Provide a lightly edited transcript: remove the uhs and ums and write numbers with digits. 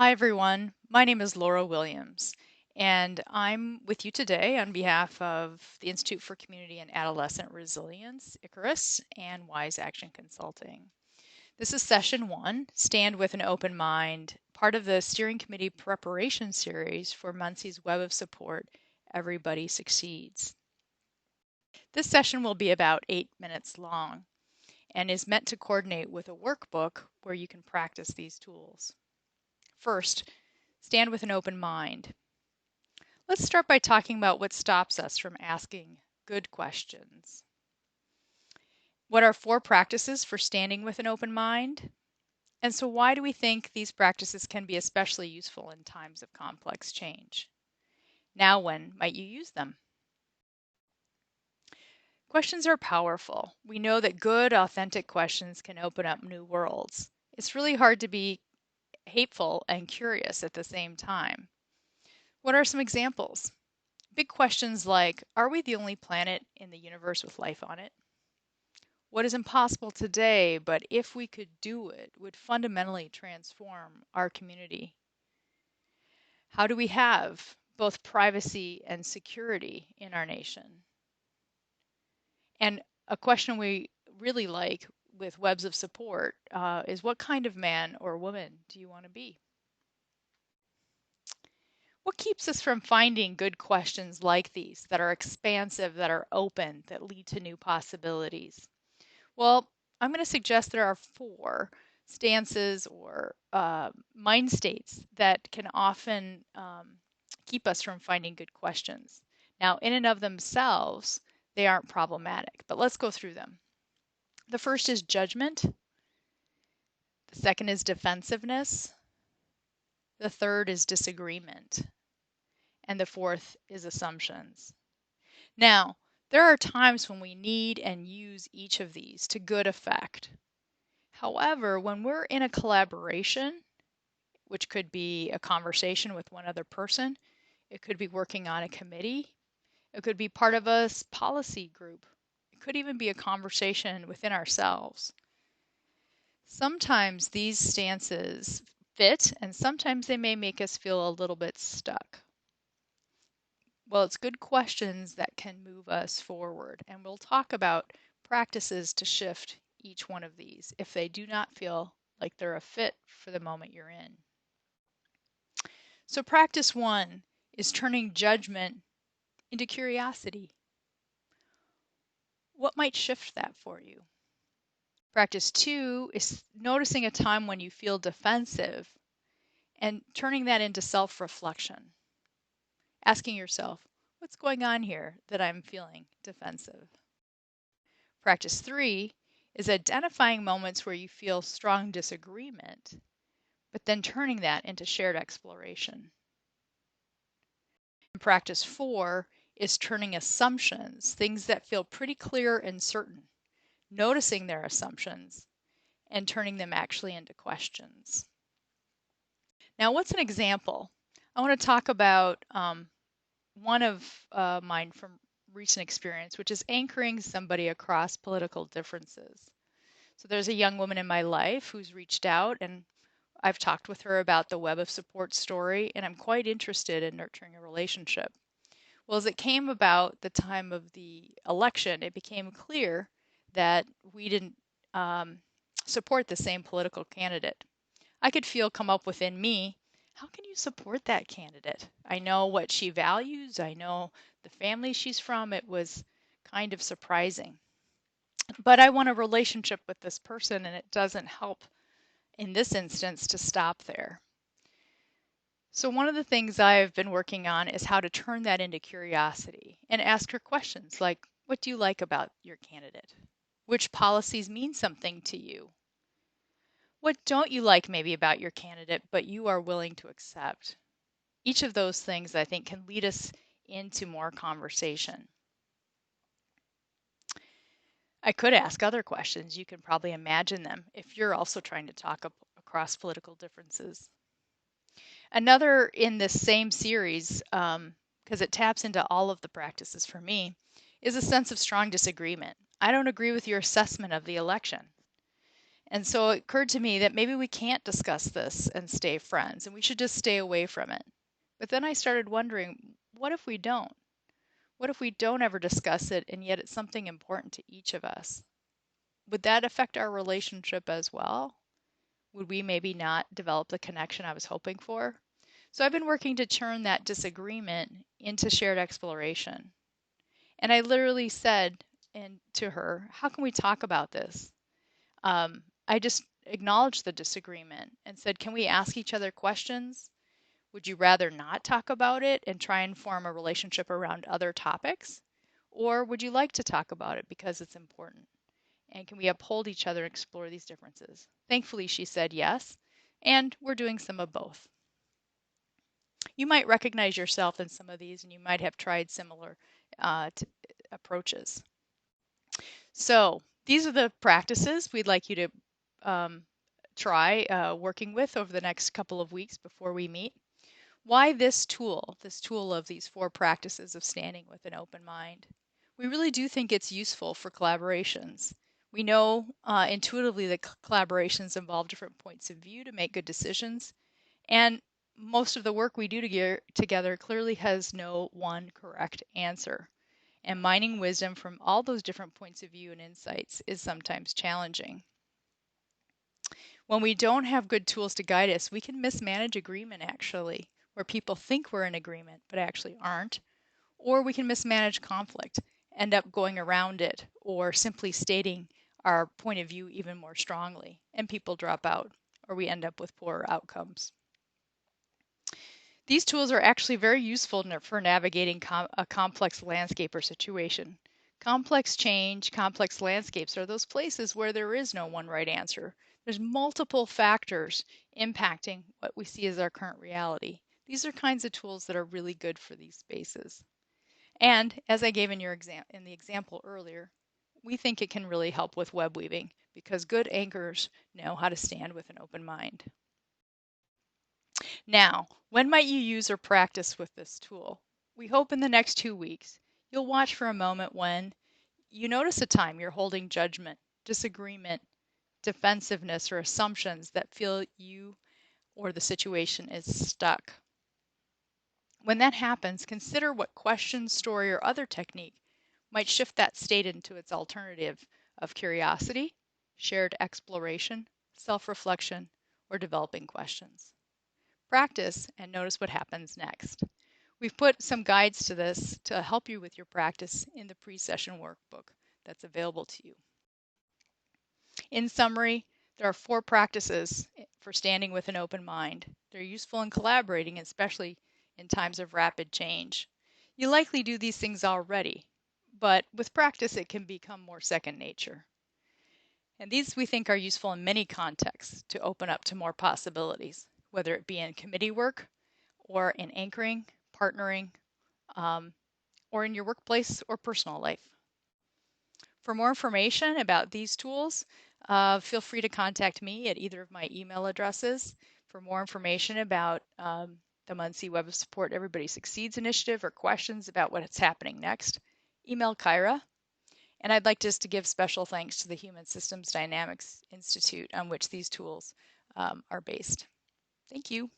Hi, everyone. My name is Laura Williams, and I'm with you today on behalf of the Institute for Community and Adolescent Resilience, Icarus, and Wise Action Consulting. This is session 1, Stand with an Open Mind, part of the steering committee preparation series for Muncie's Web of Support, Everybody Succeeds. This session will be about 8 minutes long and is meant to coordinate with a workbook where you can practice these tools. First, stand with an open mind. Let's start by talking about what stops us from asking good questions. What are 4 practices for standing with an open mind? And so why do we think these practices can be especially useful in times of complex change? Now, when might you use them? Questions are powerful. We know that good, authentic questions can open up new worlds. It's really hard to be hateful and curious at the same time. What are some examples? Big questions like, are we the only planet in the universe with life on it? What is impossible today, but if we could do it, would fundamentally transform our community? How do we have both privacy and security in our nation? And a question we really like with webs of support is, what kind of man or woman do you want to be? What keeps us from finding good questions like these that are expansive, that are open, that lead to new possibilities? Well, I'm going to suggest there are 4 stances or mind states that can often keep us from finding good questions. Now, in and of themselves, they aren't problematic, but let's go through them. The first is judgment. The second is defensiveness. The third is disagreement. And the fourth is assumptions. Now, there are times when we need and use each of these to good effect. However, when we're in a collaboration, which could be a conversation with one other person, it could be working on a committee, it could be part of a policy group, it could even be a conversation within ourselves. Sometimes these stances fit, and sometimes they may make us feel a little bit stuck. Well, it's good questions that can move us forward, and we'll talk about practices to shift each one of these if they do not feel like they're a fit for the moment you're in. So practice 1 is turning judgment into curiosity. What might shift that for you? Practice 2 is noticing a time when you feel defensive and turning that into self-reflection. Asking yourself, what's going on here that I'm feeling defensive? Practice 3 is identifying moments where you feel strong disagreement, but then turning that into shared exploration. And practice 4 is turning assumptions, things that feel pretty clear and certain, noticing their assumptions, and turning them actually into questions. Now, what's an example? I want to talk about one of mine from recent experience, which is anchoring somebody across political differences. So there's a young woman in my life who's reached out, and I've talked with her about the Web of Support story, and I'm quite interested in nurturing a relationship. Well, as it came about the time of the election, it became clear that we didn't support the same political candidate. I could feel come up within me, how can you support that candidate? I know what she values, I know the family she's from. It was kind of surprising. But I want a relationship with this person, and it doesn't help in this instance to stop there. So one of the things I've been working on is how to turn that into curiosity and ask her questions like, what do you like about your candidate? Which policies mean something to you? What don't you like maybe about your candidate, but you are willing to accept? Each of those things, I think, can lead us into more conversation. I could ask other questions. You can probably imagine them if you're also trying to talk across political differences. Another in this same series, because it taps into all of the practices for me, is a sense of strong disagreement. I don't agree with your assessment of the election. And so it occurred to me that maybe we can't discuss this and stay friends, and we should just stay away from it. But then I started wondering, what if we don't? What if we don't ever discuss it, and yet it's something important to each of us? Would that affect our relationship as well? Would we maybe not develop the connection I was hoping for? So I've been working to turn that disagreement into shared exploration. And I literally said to her, how can we talk about this? I just acknowledged the disagreement and said, can we ask each other questions? Would you rather not talk about it and try and form a relationship around other topics? Or would you like to talk about it because it's important? And can we uphold each other and explore these differences? Thankfully, she said yes, and we're doing some of both. You might recognize yourself in some of these, and you might have tried similar approaches. So these are the practices we'd like you to try working with over the next couple of weeks before we meet. Why this tool of these 4 practices of standing with an open mind? We really do think it's useful for collaborations. We know intuitively that collaborations involve different points of view to make good decisions, and most of the work we do together clearly has no one correct answer. And mining wisdom from all those different points of view and insights is sometimes challenging. When we don't have good tools to guide us, we can mismanage agreement actually, where people think we're in agreement but actually aren't. Or we can mismanage conflict, end up going around it, or simply stating our point of view even more strongly, and people drop out, or we end up with poorer outcomes. These tools are actually very useful for navigating a complex landscape or situation. Complex change, complex landscapes are those places where there is no one right answer. There's multiple factors impacting what we see as our current reality. These are kinds of tools that are really good for these spaces. And as I gave in the example earlier, we think it can really help with web weaving because good anchors know how to stand with an open mind. Now, when might you use or practice with this tool? We hope in the next 2 weeks you'll watch for a moment when you notice a time you're holding judgment, disagreement, defensiveness, or assumptions that feel you or the situation is stuck. When that happens, consider what question, story, or other technique might shift that state into its alternative of curiosity, shared exploration, self-reflection, or developing questions. Practice and notice what happens next. We've put some guides to this to help you with your practice in the pre-session workbook that's available to you. In summary, there are 4 practices for standing with an open mind. They're useful in collaborating, especially in times of rapid change. You likely do these things already, but with practice it can become more second nature. And these we think are useful in many contexts to open up to more possibilities, whether it be in committee work or in anchoring, partnering, or in your workplace or personal life. For more information about these tools, feel free to contact me at either of my email addresses. For more information about the Muncie Web of Support Everybody Succeeds initiative or questions about what's happening next, email Kyra. And I'd like just to give special thanks to the Human Systems Dynamics Institute on which these tools are based. Thank you.